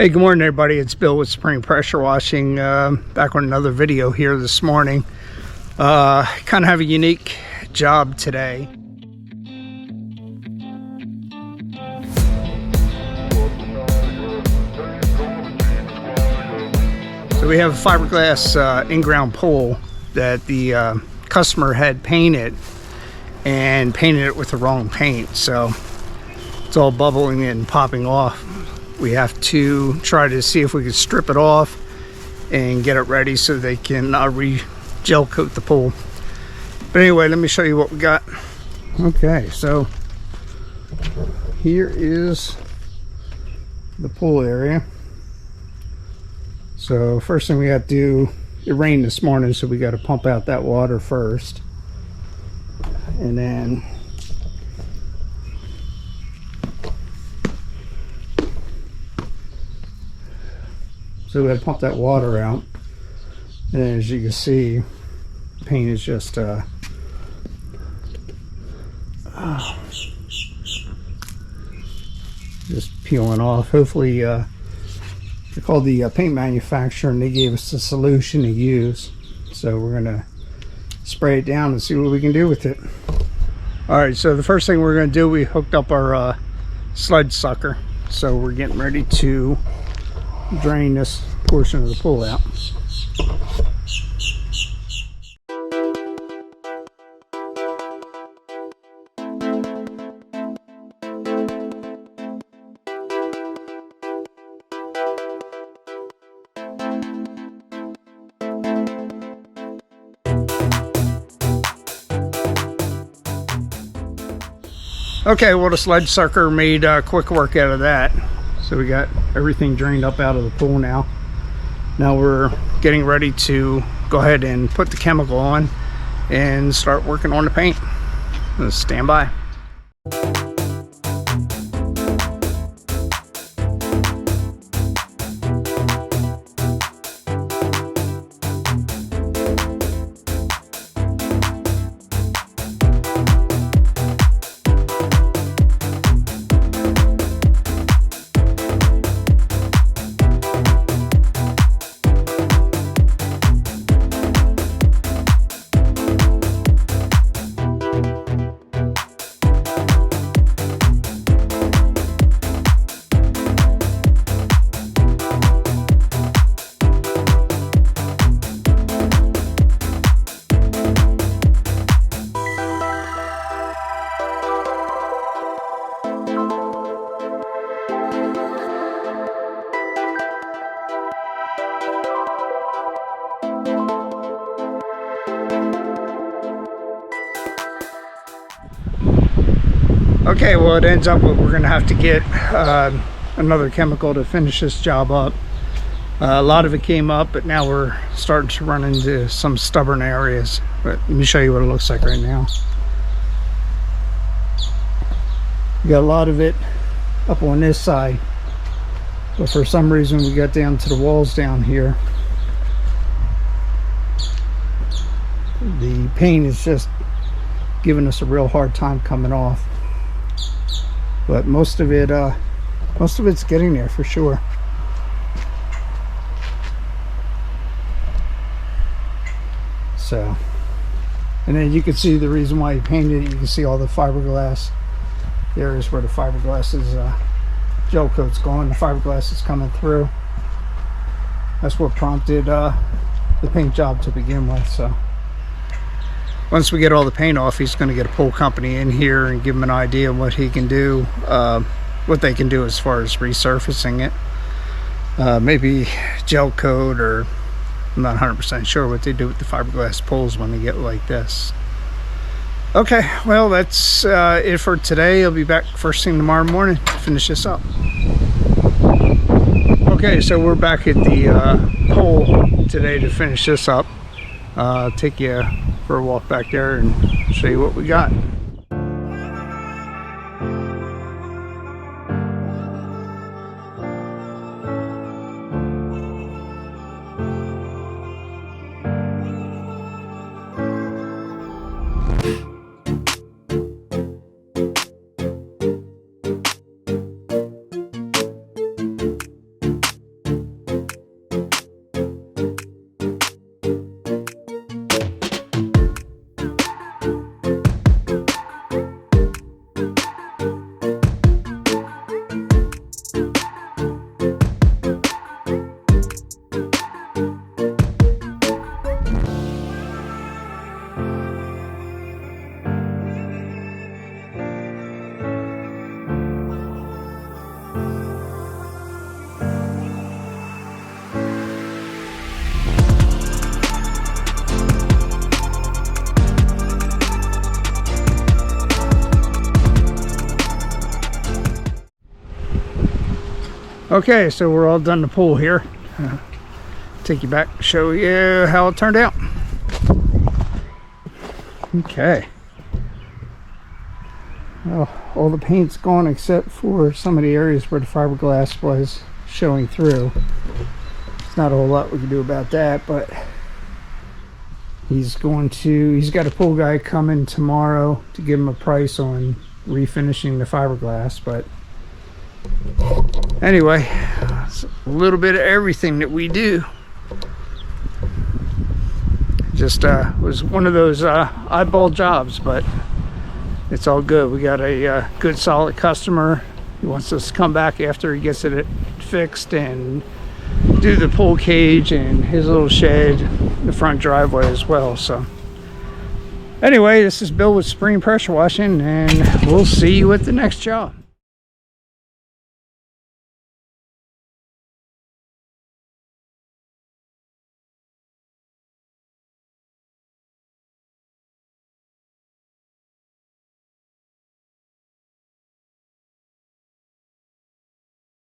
Hey, good morning everybody. It's Bill with Spring Pressure Washing, back on another video here this morning. Kind of have a unique job today. So we have a fiberglass in-ground pole that the customer had painted it with the wrong paint, so it's all bubbling and popping off. We have to try to see if we can strip it off and get it ready so they can gel coat the pool. But anyway, let me show you what we got. Okay, so here is the pool area. So first thing we got to do, it rained this morning, so we got to pump out that water first, and then so we got to pump that water out. And then, as you can see, the paint is just peeling off. Hopefully, I called the paint manufacturer and they gave us a solution to use. So we're gonna spray it down and see what we can do with it. All right, so the first thing we're gonna do, we hooked up our sludge sucker. So we're getting ready to drain this portion of the pool out. Okay, well, the sludge sucker made quick work out of that. So we got everything drained up out of the pool now. Now we're getting ready to go ahead and put the chemical on and start working on the paint. Stand by. Okay, well, it ends up we're going to have to get another chemical to finish this job up. A lot of it came up, but now we're starting to run into some stubborn areas. But let me show you what it looks like right now. We got a lot of it up on this side, but for some reason we got down to the walls down here. The paint is just giving us a real hard time coming off. But most of it's getting there for sure. So, and then you can see the reason why he painted it. You can see all the fiberglass. There is where the fiberglass is gel coat's going. The fiberglass is coming through. That's what prompted the paint job to begin with. So once we get all the paint off, he's going to get a pool company in here and give him an idea of what he can do, what they can do as far as resurfacing it. Maybe gel coat, or I'm not 100% sure what they do with the fiberglass pools when they get like this. Okay, well, that's it for today. I'll be back first thing tomorrow morning to finish this up. Okay, so we're back at the pole today to finish this up. I'll take you for a walk back there and show you what we got. Okay, so we're all done the pool here. Take you back, show you how it turned out. Okay. Well, all the paint's gone except for some of the areas where the fiberglass was showing through. There's not a whole lot we can do about that, but he's got a pool guy coming tomorrow to give him a price on refinishing the fiberglass. But anyway, it's a little bit of everything that we do. Just was one of those eyeball jobs, but it's all good. We got a good solid customer. He wants us to come back after he gets it fixed and do the pool cage and his little shed, the front driveway as well. So anyway, this is Bill with Spring Pressure Washing, and we'll see you at the next job.